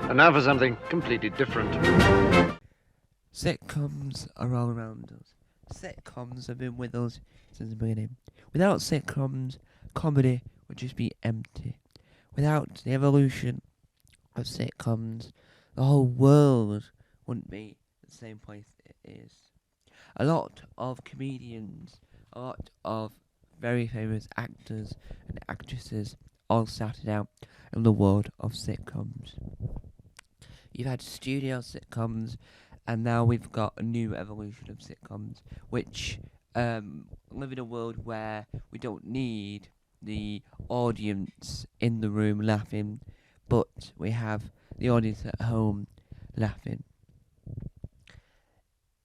And now for something completely different. Sitcoms are all around us. Sitcoms have been with us since the beginning. Without sitcoms, comedy would just be empty. Without the evolution of sitcoms, the whole world wouldn't be the same place it is. A lot of comedians, a lot of very famous actors and actresses all started out in the world of sitcoms. You've had studio sitcoms, and now we've got a new evolution of sitcoms, which live in a world where we don't need the audience in the room laughing, but we have the audience at home laughing.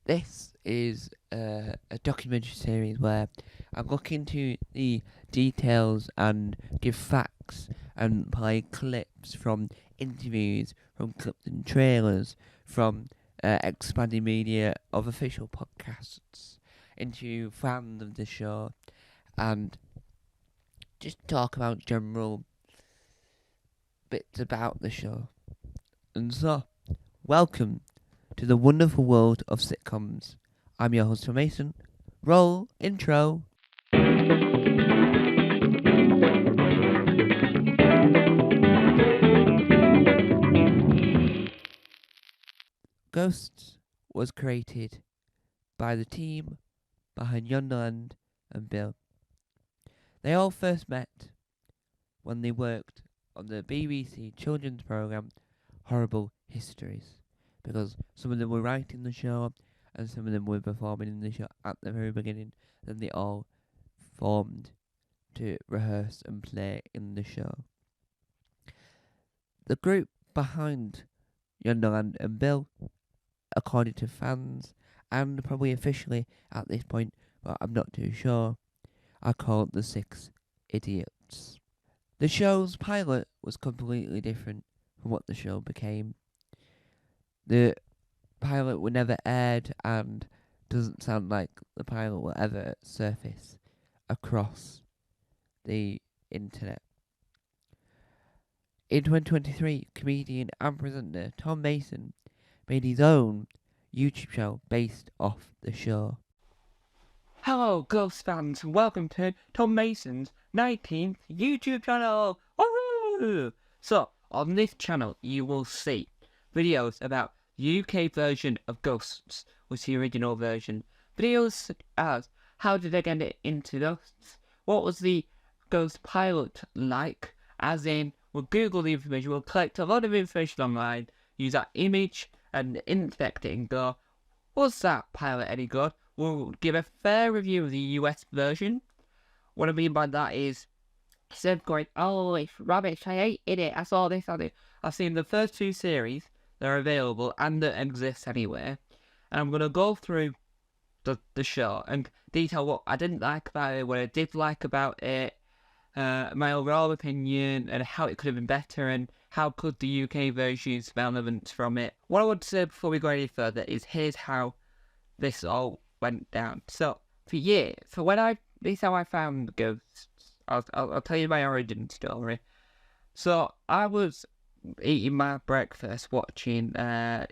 This is a documentary series where I look into the details and give facts and play clips from interviews, from clips and trailers, from expanding media of official podcasts into fans of the show, and just talk about general bits about the show. And so, welcome to the wonderful world of sitcoms. I'm your host, Tom Mason. Roll intro. Ghosts was created by the team behind Yonderland and Bill. They all first met when they worked on the BBC children's programme Horrible Histories, because some of them were writing the show and some of them were performing in the show at the very beginning. Then they all formed to rehearse and play in the show. The group behind Yonderland and Bill, according to fans, and probably officially at this point, but I'm not too sure, are called the Six Idiots. The show's pilot was completely different from what the show became. The pilot were never aired and doesn't sound like the pilot will ever surface across the internet. In 2023, comedian and presenter Tom Mason made his own YouTube channel based off the show. Hello, Ghost fans, and welcome to Tom Mason's 19th YouTube channel. Woohoo! So, on this channel, you will see videos about the UK version of Ghosts, which is the original version. Videos such as how did I get into Ghosts? What was the Ghost pilot like? As in, we'll Google the information, we'll collect a lot of information online, use that image and inspect it and go, was that pilot any good? We'll give a fair review of the US version. What I mean by that is, instead of going, oh, it's rubbish, I hated it, I saw this, I've seen the first two series that are available and that exist anywhere, and I'm going to go through the show and detail what I didn't like about it, what I did like about it, my overall opinion, and how it could have been better, and how could the UK version use elements from it. What I want to say before we go any further is here's how this all went down. So, this is how I found Ghosts. I'll tell you my origin story. So, I was eating my breakfast, watching, I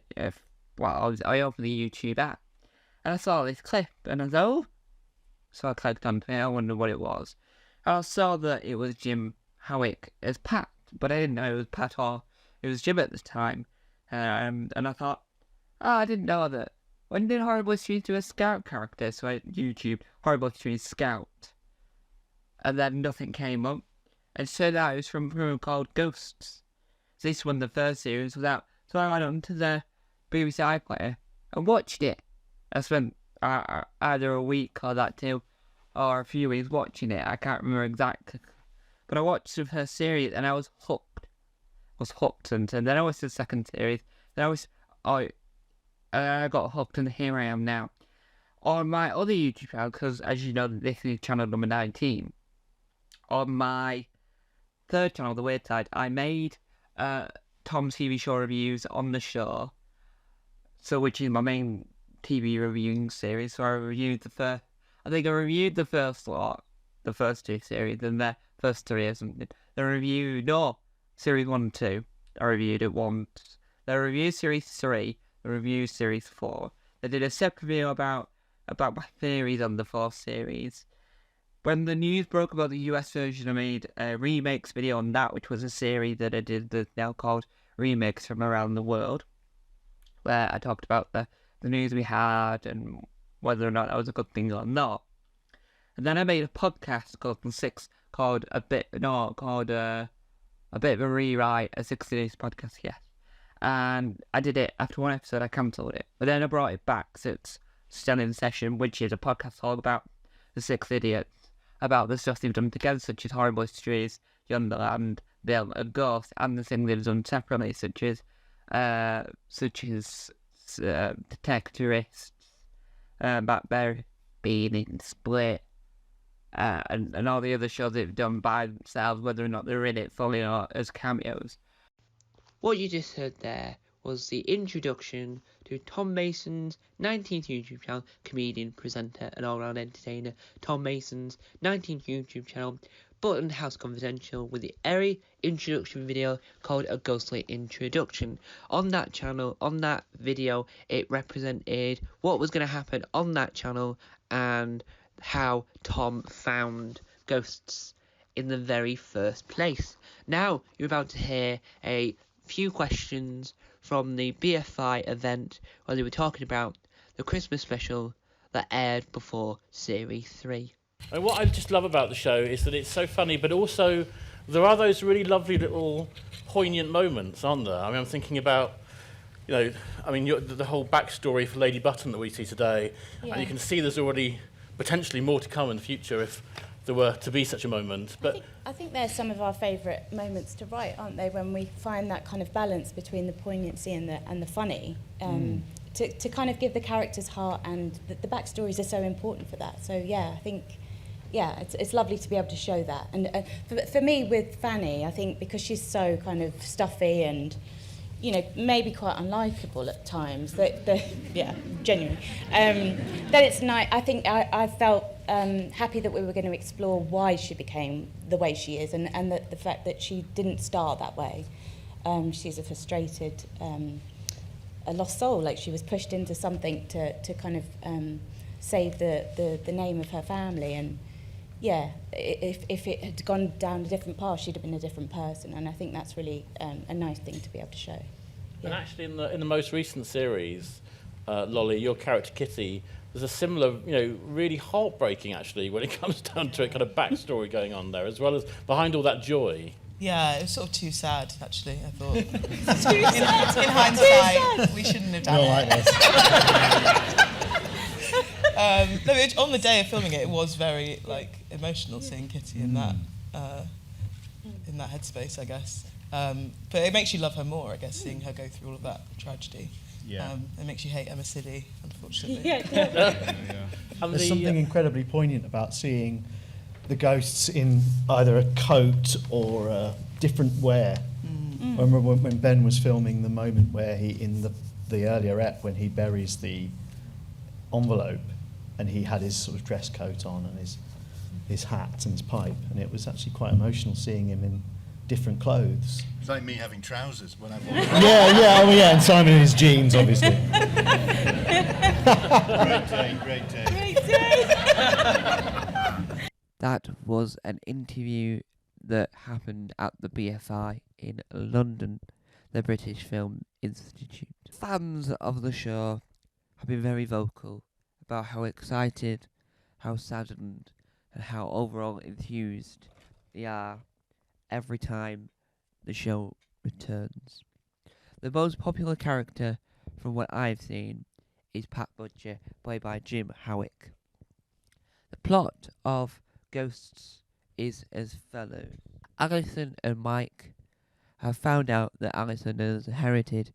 opened the YouTube app, and I saw this clip, and I was oh, so I clicked on it, I wondered what it was. And I saw that it was Jim Howick as Pat, but I didn't know it was Pat or it was Jim at the time, and I thought, I didn't know that. When did Horrible Histories do a Scout character? So I YouTube Horrible Histories Scout, and then nothing came up. And so that it was from a program called Ghosts. So this one, the first series, was out. So I went on to the BBC iPlayer and watched it. I spent either a week or that too, or a few weeks watching it. I can't remember exactly, but I watched the first series and I was hooked. And then I watched the second series. Then I got hooked, and here I am now. On my other YouTube channel, because as you know, this is channel number 19. On my third channel, The Weird Side, I made Tom's TV show reviews on the show, so which is my main TV reviewing series. So I reviewed the first lot, the first two series, and the first three or something. Series 1 and 2, I reviewed it once. They reviewed Series 3, they reviewed Series 4. They did a separate video about my theories on the 4th series. When the news broke about the US version, I made a remakes video on that, which was a series that I did that's now called Remakes from Around the World, where I talked about the news we had and whether or not that was a good thing or not. And then I made a podcast called a bit of a rewrite, a 60 Days podcast, yes. And I did it after one episode, I cancelled it. But then I brought it back, so it's still in session, which is a podcast all about the 6 idiots, about the stuff they've done together, such as Horrible Histories, Yonderland, Bill and Ghost, and the things they've done separately, such as Detectorists, Back Bear being in Split, and all the other shows they've done by themselves, whether or not they're in it fully or as cameos. What you just heard there was the introduction to Tom Mason's 19th YouTube channel, comedian, presenter, and all-round entertainer. Tom Mason's 19th YouTube channel, Button House Confidential, with the airy introduction video called A Ghostly Introduction. On that channel, on that video, it represented what was going to happen on that channel and how Tom found ghosts in the very first place. Now, you're about to hear a few questions from the BFI event where they were talking about the Christmas special that aired before Series 3. And what I just love about the show is that it's so funny, but also there are those really lovely little poignant moments, aren't there? I mean, I'm thinking about, the whole backstory for Lady Button that we see today, and you can see there's already potentially more to come in the future if there were to be such a moment. But I think they're some of our favourite moments to write, aren't they? When we find that kind of balance between the poignancy and the funny, to kind of give the characters heart, and the backstories are so important for that. So I think it's lovely to be able to show that. And for me with Fanny, I think because she's so kind of stuffy and maybe quite unlikable at times. Genuinely. That it's nice. I think I felt happy that we were going to explore why she became the way she is, and the fact that she didn't start that way. She's a frustrated, a lost soul. Like, she was pushed into something to kind of save the name of her family. And if it had gone down a different path, she'd have been a different person. And I think that's really a nice thing to be able to show. And actually, in the most recent series, Lolly, your character Kitty, there's a similar, really heartbreaking, actually, when it comes down to it, kind of backstory going on there, as well as behind all that joy. Yeah, it was sort of too sad, actually, I thought. in hindsight, we shouldn't have done it. On the day of filming it, it was very emotional seeing Kitty in that headspace, I guess. But it makes you love her more, I guess, seeing her go through all of that tragedy. Yeah. It makes you hate Emma City, unfortunately. There's something incredibly poignant about seeing the ghosts in either a coat or a different wear. I remember when Ben was filming the moment where he, in the earlier ep, when he buries the envelope, and he had his sort of dress coat on and his hat and his pipe, and it was actually quite emotional seeing him in different clothes. It's like me having trousers when I walk. And Simon in his jeans, obviously. Great day. That was an interview that happened at the BFI in London, the British Film Institute. Fans of the show have been very vocal about how excited, how saddened, and how overall enthused they are every time the show returns. The most popular character from what I've seen is Pat Butcher, played by Jim Howick. The plot of Ghosts is as follows. Alison and Mike have found out that Alison has inherited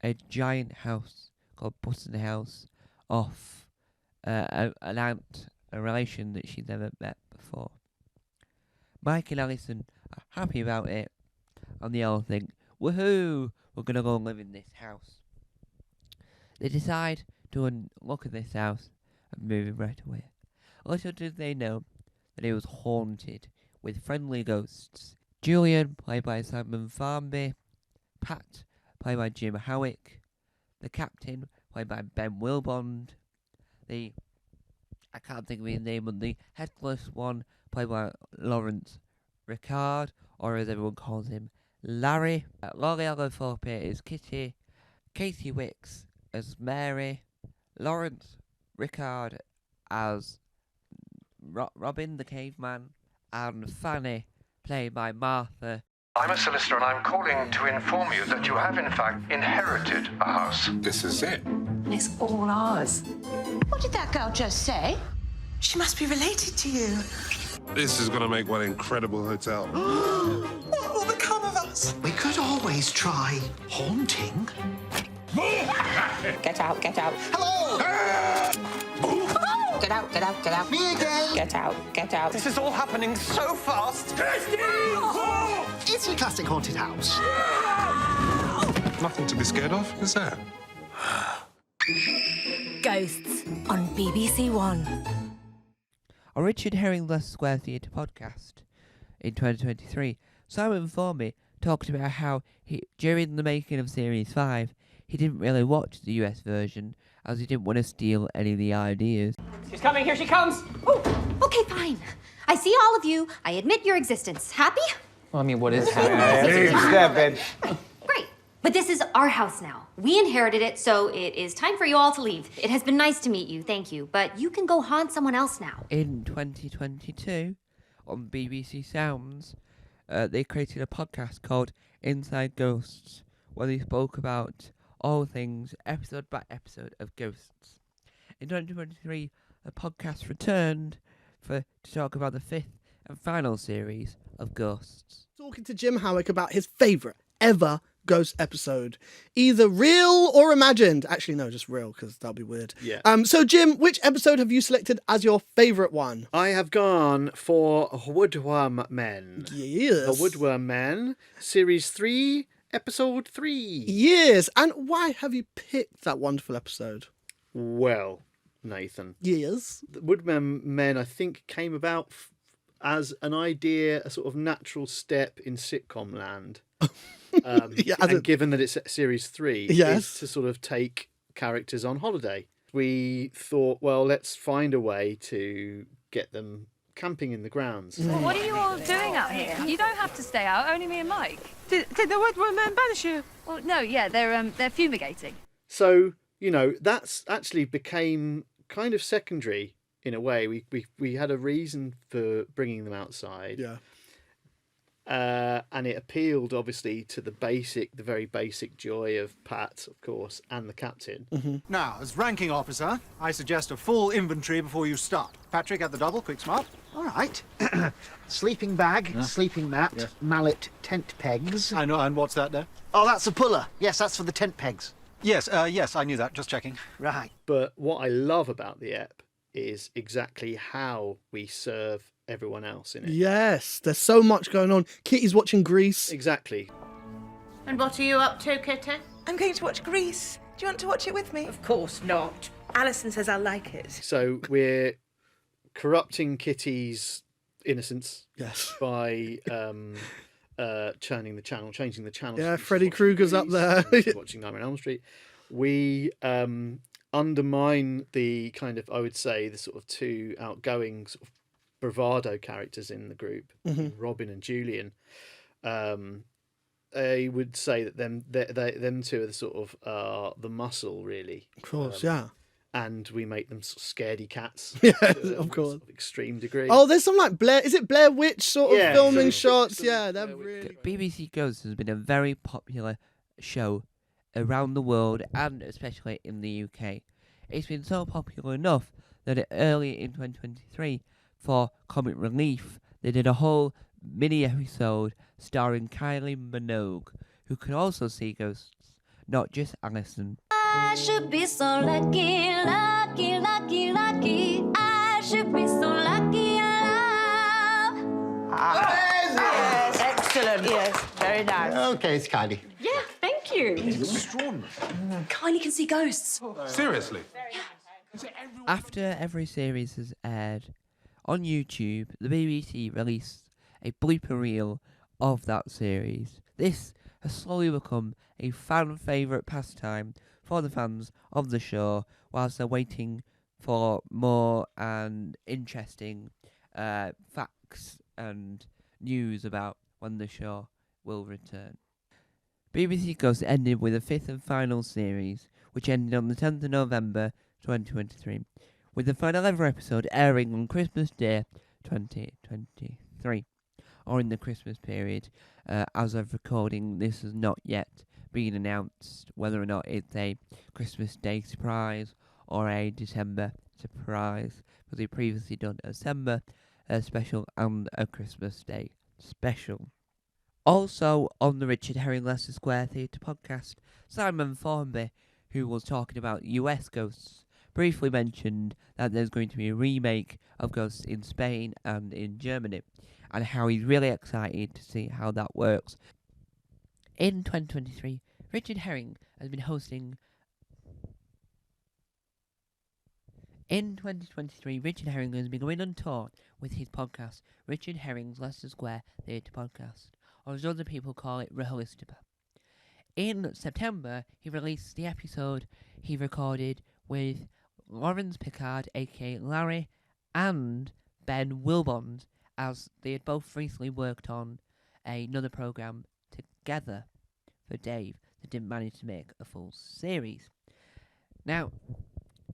a giant house called Button House off an aunt, a relation that she's never met before. Mike and Alison are happy about it, and they all think, woohoo, we're going to go and live in this house. They decide to look at this house and move in right away. Little did they know that it was haunted with friendly ghosts. Julian, played by Simon Farmby, Pat, played by Jim Howick. The captain, played by Ben Wilbond. I can't think of his name, but the headless one, played by Lawrence Ricard, or as everyone calls him, Larry. L'Oreal Thorpe is Kitty. Katie Wicks as Mary. Lawrence Ricard as Robin the caveman. And Fanny, played by Martha. I'm a solicitor and I'm calling to inform you that you have in fact inherited a house. This is it. It's all ours. What did that girl just say? She must be related to you. This is going to make one incredible hotel. What will become of us? We could always try haunting. Get out, get out. Hello! Get out, get out, get out. Me again! Get out, get out. This is all happening so fast. It's your classic haunted house. Nothing to be scared of, is there? Ghosts on BBC One. On Richard Herring's Square Theatre podcast in 2023, Simon Formey talked about how during the making of Series 5, he didn't really watch the US version as he didn't want to steal any of the ideas. She's coming, here she comes! Oh, okay, fine. I see all of you. I admit your existence. Happy? Well, I mean, what is happening? Great. But this is our house now. We inherited it, so it is time for you all to leave. It has been nice to meet you, thank you. But you can go haunt someone else now. In 2022, on BBC Sounds, they created a podcast called Inside Ghosts, where they spoke about all things episode by episode of Ghosts. In 2023, the podcast returned to talk about the 5th and final series of Ghosts. Talking to Jim Howick about his favourite ever Ghost episode, either real or imagined. Actually, no, just real, because that'll be weird. Yeah. So, Jim, which episode have you selected as your favourite one? I have gone for Woodworm Men. Yes. The Woodworm Men, Series 3, Episode 3. Yes. And why have you picked that wonderful episode? Well, Nathan. Yes. The Woodworm Men, I think, came about as an idea, a sort of natural step in sitcom land. And given that it's Series 3, yes, is to sort of take characters on holiday. We thought, well, let's find a way to get them camping in the grounds. Well, what are you all doing out here? You don't have to stay out, only me and Mike. Did the Woodworm Men banish you? Well, no, yeah, they're fumigating. So, you know, that's actually became kind of secondary in a way. We had a reason for bringing them outside. Yeah. And it appealed, obviously, to the very basic joy of Pat, of course, and the captain. Mm-hmm. Now, as ranking officer, I suggest a full inventory before you start. Patrick, at the double, quick smart. All right. Sleeping bag, sleeping mat, mallet, tent pegs. I know, and what's that there? Oh, that's a puller. Yes, that's for the tent pegs. Yes, I knew that, just checking. Right. But what I love about the ep is exactly how we serve everyone else in it. Yes, there's so much going on. Kitty's watching Grease. Exactly. And what are you up to, Kitty? I'm going to watch Grease. Do you want to watch it with me? Of course not. Alison says I'll like it. So we're corrupting Kitty's innocence, yes, by changing the channel. Yeah, Freddy Krueger's up there. Watching Nightmare on Elm Street. We undermine the kind of, I would say, the sort of two outgoing sort of bravado characters in the group, Robin and Julian. I would say that them two are the sort of the muscle, really. Of course, yeah. And we make them sort of scaredy cats. Yeah, of course. Sort of extreme degree. Oh, there's some like Blair Witch sort of filming shots. Yeah, they're really... BBC Ghosts has been a very popular show around the world and especially in the UK. It's been so popular enough that early in 2023, for comic relief, they did a whole mini episode starring Kylie Minogue, who can also see ghosts, not just Alison. I should be so lucky, lucky, lucky, lucky. I should be so lucky in love. Yes, excellent. Yes, very nice. Okay, it's Kylie. Yeah, thank you. Extraordinary. Kylie can see ghosts. Seriously? After every series has aired, on YouTube, the BBC released a blooper reel of that series. This has slowly become a fan favourite pastime for the fans of the show, whilst they're waiting for more and interesting facts and news about when the show will return. BBC Ghosts ended with a fifth and final series, which ended on the 10th of November 2023, with the final ever episode airing on Christmas Day 2023, or in the Christmas period. As of recording, this has not yet been announced whether or not it's a Christmas Day surprise or a December surprise, because they've previously done a December special and a Christmas Day special. Also on the Richard Herring Leicester Square Theatre podcast, Simon Formby, who was talking about US Ghosts, briefly mentioned that there's going to be a remake of Ghosts in Spain and in Germany, and how he's really excited to see how that works. In 2023, Richard Herring has been hosting... In 2023, Richard Herring has been going on tour with his podcast, Richard Herring's Leicester Square Theatre Podcast, or as other people call it, Reholistaba. In September, he released the episode he recorded with Lawrence Pickard, aka Larry, and Ben Wilbond, as they had both recently worked on another programme together for Dave that didn't manage to make a full series. Now,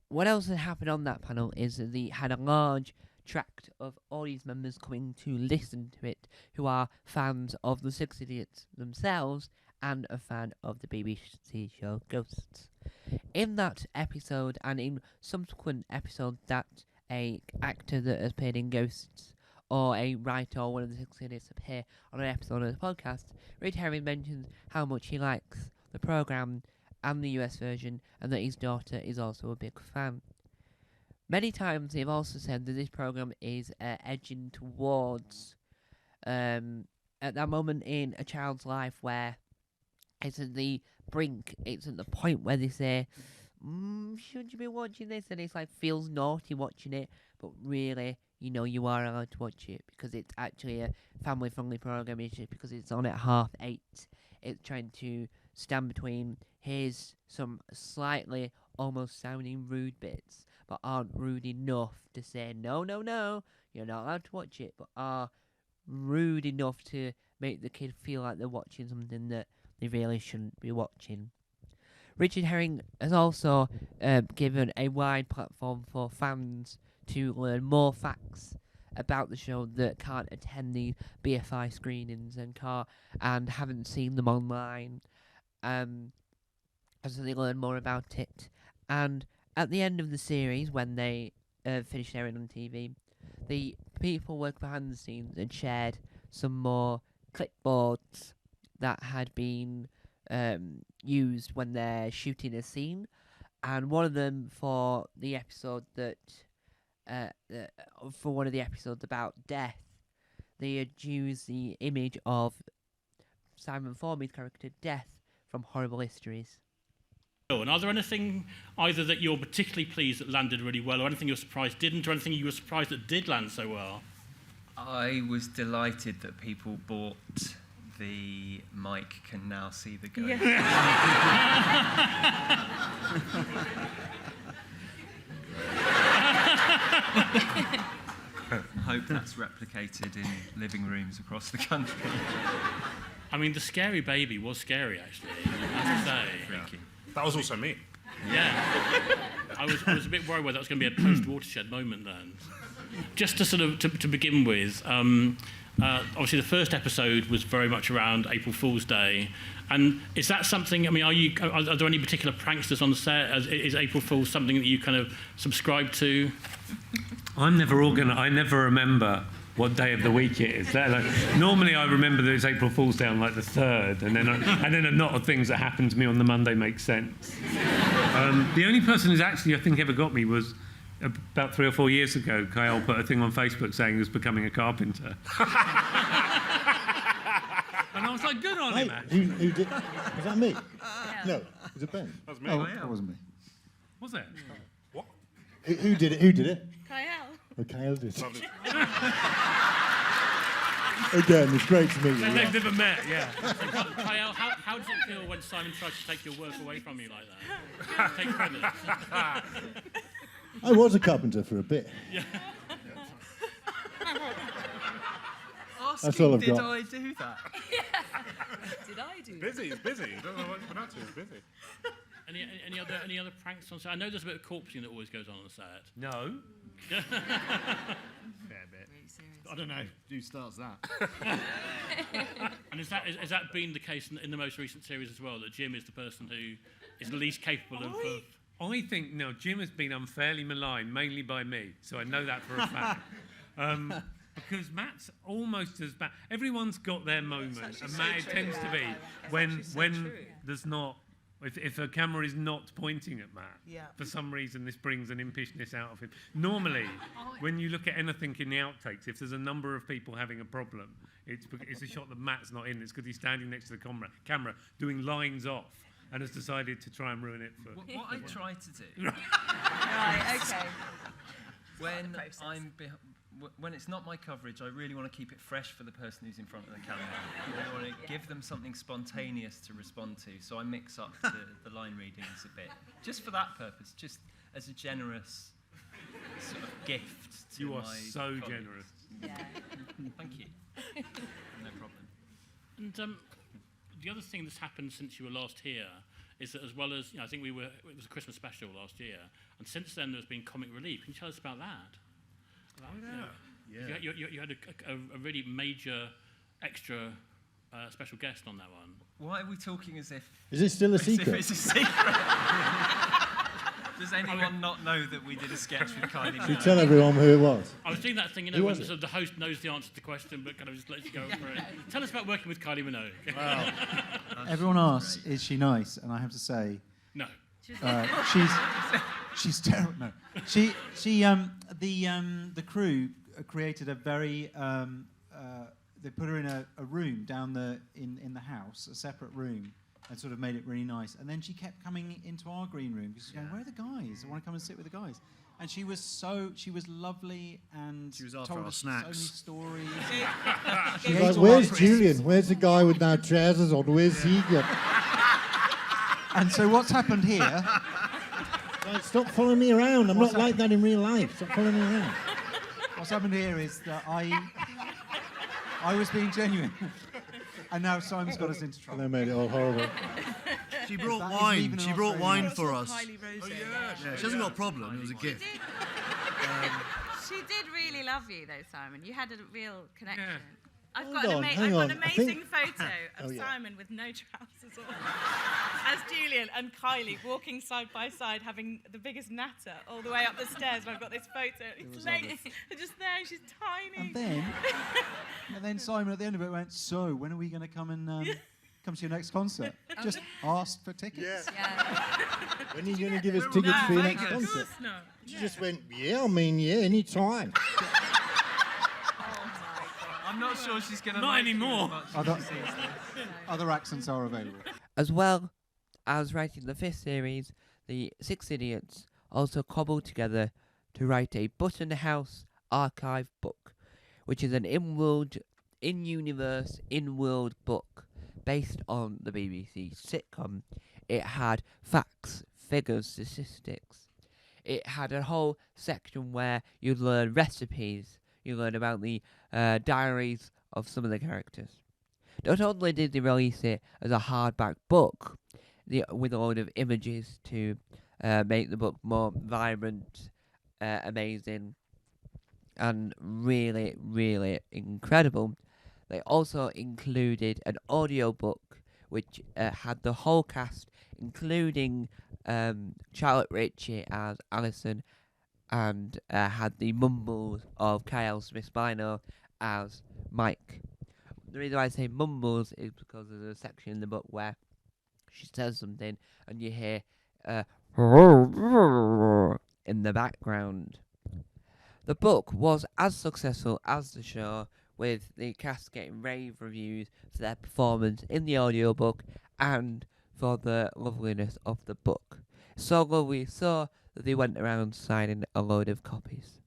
what else had happened on that panel is that they had a large tract of audience members coming to listen to it who are fans of the Six Idiots themselves and a fan of the BBC show Ghosts. In that episode and in subsequent episodes that a actor that has played in Ghosts or a writer or one of the Six Idiots appear on an episode of the podcast, Richard Herring mentions how much he likes the programme and the US version, and that his daughter is also a big fan. Many times they've also said that this programme is edging towards at that moment in a child's life where it's at the brink, it's at the point where they say, should you be watching this? And it's like, feels naughty watching it, but really, you know, you are allowed to watch it because it's actually a family-friendly programme. It's just because it's on at 8:30. It's trying to stand between here's some slightly almost sounding rude bits, but aren't rude enough to say, no, you're not allowed to watch it, but are rude enough to make the kid feel like they're watching something that they really shouldn't be watching. Richard Herring has also given a wide platform for fans to learn more facts about the show that can't attend the BFI screenings and haven't seen them online, so they learn more about it. And at the end of the series, when they finished airing on TV, the people working behind the scenes had shared some more clipboards that had been used when they're shooting a scene, and one of them for the episode for one of the episodes about death, they had used the image of Simon Formby's character Death from Horrible Histories. And are there anything either that you're particularly pleased that landed really well, or anything you're surprised didn't, or anything you were surprised that did land so well? I was delighted that people bought the Mike can now see the ghost. Yeah. Hope that's replicated in living rooms across the country. I mean, the scary baby was scary, actually. I have to say. Freaky. That was also me. Yeah. I was a bit worried whether that was going to be a post-watershed moment then. Just to sort of to begin with, obviously the first episode was very much around April Fool's Day, and is that something? I mean, are there any particular pranksters on the set? Is April Fool's something that you kind of subscribe to? I never remember what day of the week it is. Normally I remember that it's April Fool's Day on like the 3rd, and then a lot of things that happen to me on the Monday make sense. The only person who's actually, I think, ever got me was about 3 or 4 years ago. Kyle put a thing on Facebook saying he was becoming a carpenter. And I was like, good on him, actually. Who did? Was that me? Yeah. No, was it Ben? That was me. Oh, that wasn't me. Was it? What? Who did it? Who did it? Kyle. Oh, Kyle did. Again, it's great to meet you. They've never met, yeah. Kyle, how does it feel when Simon tries to take your work away from you like that? Take credit. I was a carpenter for a bit. Yeah. That's all I've Did got. I do that? Did I do Busy, he's busy. He doesn't know what he's been up to. He's busy. Any other pranks on set? I know there's a bit of corpsing that always goes on the set. No. Fair bit. I don't know who starts that. And has that been the case in the most recent series as well? That Jim is the person who is the least capable of. I think Jim has been unfairly maligned, mainly by me, so I know that for a fact. Because Matt's almost as bad. Everyone's got their moment, and Matt tends to be when there's not. If a camera is not pointing at Matt, for some reason this brings an impishness out of him. Normally, when you look at anything in the outtakes, if there's a number of people having a problem, it's a shot that Matt's not in. It's because he's standing next to the camera doing lines off and has decided to try and ruin it for... What I try to do... Right, okay. When it's not my coverage, I really want to keep it fresh for the person who's in front of the camera. I want to give them something spontaneous to respond to, so I mix up the line readings a bit. Just for that purpose, just as a generous sort of gift to You are my so colleagues. generous. Yeah. Thank you. No problem. And the other thing that's happened since you were last here is that, as well as I think it was a Christmas special last year, and since then there's been comic relief. Can you tell us about that? You had a really major extra special guest on that one. Why are we talking as if... Is it still a secret? If it's a secret. Does anyone not know that we did a sketch with Kylie Minogue? Should we tell everyone who it was? I was doing that thing, when the host knows the answer to the question, but kind of just lets you go for it. Tell us about working with Kylie Minogue. Well, everyone asks, is she nice? And I have to say... No. She's terrible. No, the crew created a very. They put her in a room down in the house, a separate room, and sort of made it really nice. And then she kept coming into our green room because she's going, "Where are the guys? I want to come and sit with the guys." And she was lovely, and she was after told our us snacks. so many stories. She's like, "Where's Julian? Where's the guy with no trousers on? Where's he got?" And so what's happened here? Like, stop following me around. I'm not like that in real life. Stop following me around. What's happened here is that I was being genuine, and now Simon's got us into trouble. They made it all horrible. She brought wine. She brought wine for us. Oh, yeah, she hasn't got a problem. It was a gift. She did really love you, though, Simon. You had a real connection. Yeah. I've Hold got on, an hang on. amazing photo of Oh, yeah. Simon with no trousers on, as Julian and Kylie walking side by side, having the biggest natter all the way up the stairs. And I've got this photo. His legs are just there, and she's tiny. And then Simon at the end of it went, "So, when are we going to come and come to your next concert?" Just asked for tickets. When are you going to give us tickets for your next concert? Of course not. She just went, "Yeah, I mean, yeah, any time." I'm not sure she's going to... Not anymore. Other accents are available. As well as writing the 5th series, the 6 Idiots also cobbled together to write a Button House archive book, which is an in-universe, in-world book based on the BBC sitcom. It had facts, figures, statistics. It had a whole section where you'd learn recipes. You learn about the diaries of some of the characters. Not only did they release it as a hardback book, with a load of images to make the book more vibrant, amazing, and really, really incredible, they also included an audiobook which had the whole cast, including Charlotte Ritchie as Alison, and had the mumbles of Kyle Smith-Spino as Mike. The reason why I say mumbles is because there's a section in the book where she says something and you hear in the background. The book was as successful as the show, with the cast getting rave reviews for their performance in the audiobook and for the loveliness of the book. So lovely, so that they went around signing a load of copies.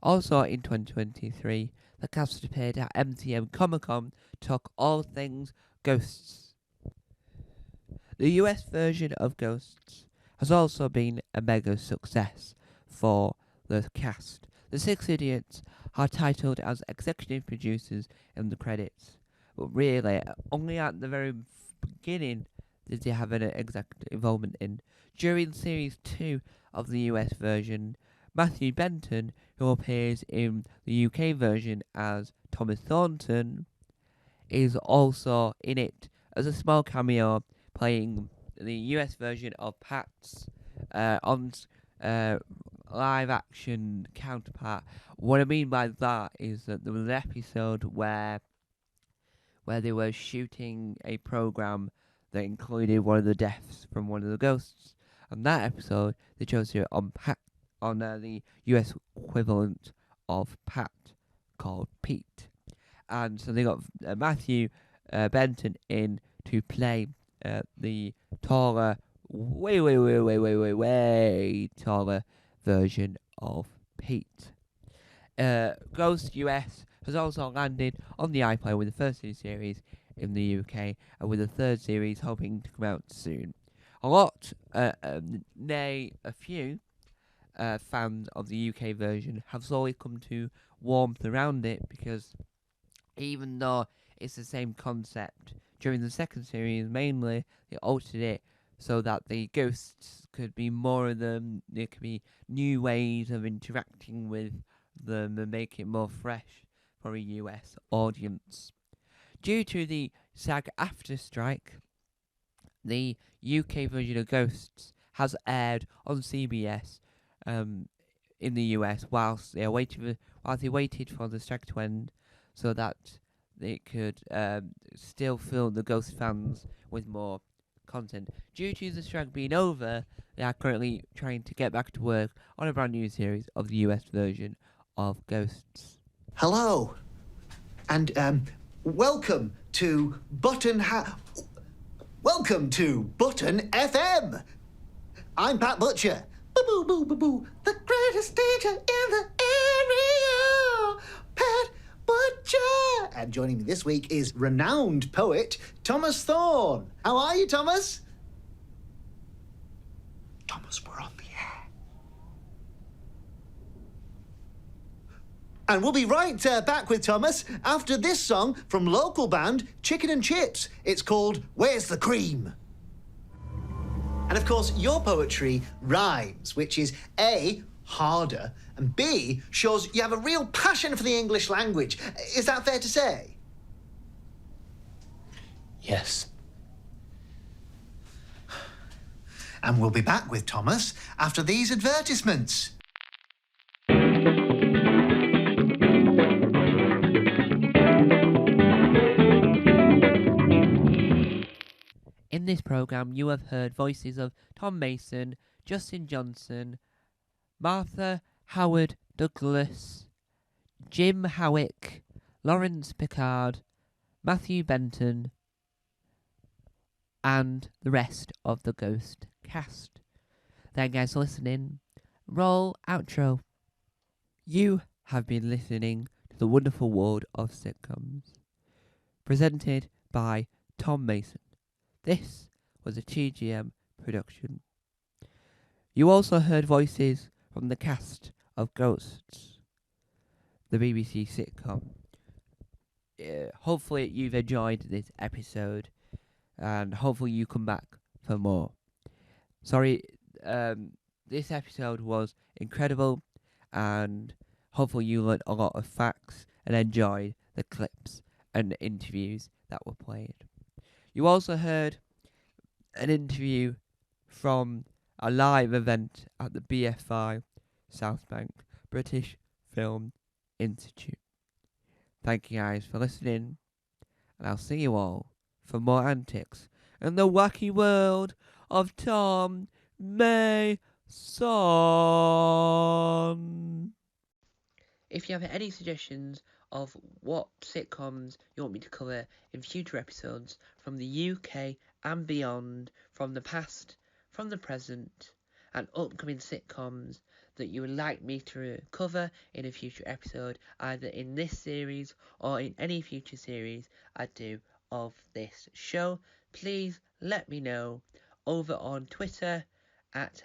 Also in 2023, the cast appeared at MTM Comic Con to talk all things ghosts. The US version of Ghosts has also been a mega success for the cast. The 6 idiots are titled as executive producers in the credits, but really, only at the very beginning did they have an executive involvement in. During Series 2 of the US version, Matthew Benton, who appears in the UK version as Thomas Thornton, is also in it as a small cameo, playing the US version of Pat's on live action counterpart. What I mean by that is that there was an episode where they were shooting a program that included one of the deaths from one of the ghosts. On that episode, they chose to on the US equivalent of Pat, called Pete, and so they got Matthew Benton in to play the taller, way taller version of Pete. Ghost US has also landed on the iPlayer with the first 2 series in the UK, and with the 3rd series hoping to come out soon. A few fans of the UK version have slowly come to warmth around it, because even though it's the same concept, during the 2nd series mainly they altered it so that the ghosts could be more of them, there could be new ways of interacting with them and make it more fresh for a US audience. Due to the SAG-AFTRA strike, the UK version of Ghosts has aired on CBS in the US whilst they waited for the strike to end, so that they could still fill the Ghost fans with more content. Due to the strike being over, they are currently trying to get back to work on a brand new series of the US version of Ghosts. Hello, and welcome to Button FM. I'm Pat Butcher. Boo boo boo boo, the greatest teacher in the area, Pat Butcher. And joining me this week is renowned poet Thomas Thorne. How are you, Thomas? Thomas, we're on the air. And we'll be right back with Thomas after this song from local band Chicken and Chips. It's called Where's the Cream? And of course, your poetry rhymes, which is A, harder, and B, shows you have a real passion for the English language. Is that fair to say? Yes. And we'll be back with Thomas after these advertisements. In this programme, you have heard voices of Tom Mason, Justin Johnson, Martha Howard Douglas, Jim Howick, Lawrence Pickard, Matthew Benton, and the rest of the Ghost cast. Thank you guys for listening. Roll outro. You have been listening to the wonderful world of sitcoms, presented by Tom Mason. This was a TGM production. You also heard voices from the cast of Ghosts, the BBC sitcom. Hopefully you've enjoyed this episode, and hopefully you come back for more. Sorry, this episode was incredible, and hopefully you learned a lot of facts and enjoyed the clips and interviews that were played. You also heard an interview from a live event at the BFI South Bank British Film Institute. Thank you guys for listening, and I'll see you all for more antics in the wacky world of Tom Mason. If you have any suggestions of what sitcoms you want me to cover in future episodes from the UK and beyond, from the past, from the present, and upcoming sitcoms that you would like me to cover in a future episode, either in this series or in any future series I do of this show, please let me know over on Twitter at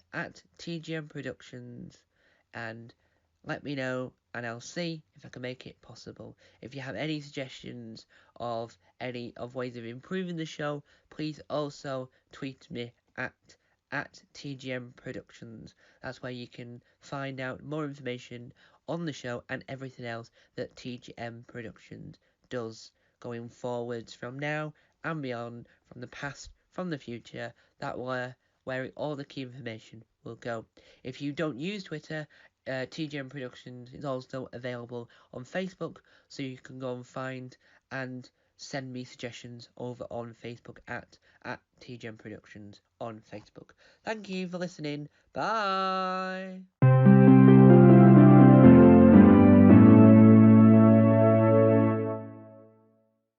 TGM Productions, and let me know and I'll see if I can make it possible. If you have any suggestions of ways of improving the show, please also tweet me at TGM Productions. That's where you can find out more information on the show and everything else that TGM Productions does going forwards from now and beyond, from the past, from the future. That where all the key information will go. If you don't use Twitter, TGM Productions is also available on Facebook, so you can go and find and send me suggestions over on Facebook at TGM Productions on Facebook. Thank you for listening. Bye.